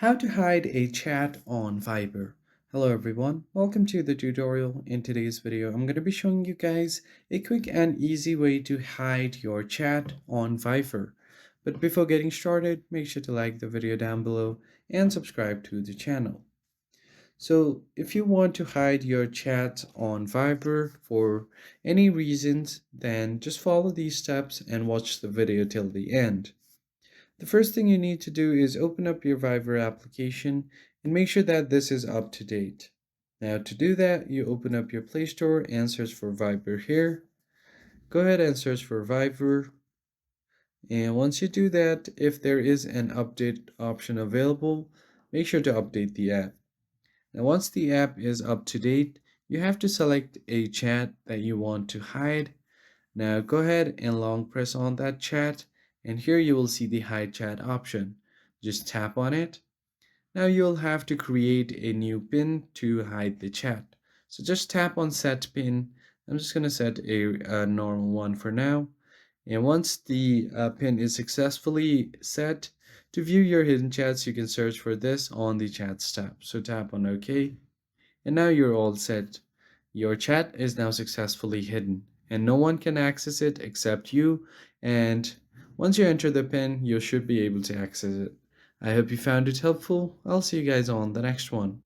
How to hide a chat on Viber. Hello everyone, welcome to the tutorial. In today's video, I'm going to be showing you guys a quick and easy way to hide your chat on Viber. But before getting started, make sure to like the video down below and subscribe to the channel. So if you want to hide your chat on Viber for any reasons, then just follow these steps and watch the video till the end. The first thing you need to do is open up your Viber application and make sure that this is up to date. Now to do that, you open up your Play Store and search for Viber here. Go ahead and search for Viber. And once you do that, if there is an update option available, make sure to update the app. Now once the app is up to date, you have to select a chat that you want to hide. Now go ahead and long press on that chat, and here you will see the hide chat option. Just tap on it. Now you'll have to create a new pin to hide the chat. So just tap on set pin. I'm just going to set a normal one for now. And once the pin is successfully set, to view your hidden chats, you can search for this on the chats tab. So tap on OK. And now you're all set. Your chat is now successfully hidden and no one can access it except you. And once you enter the pin, you should be able to access it. I hope you found it helpful. I'll see you guys on the next one.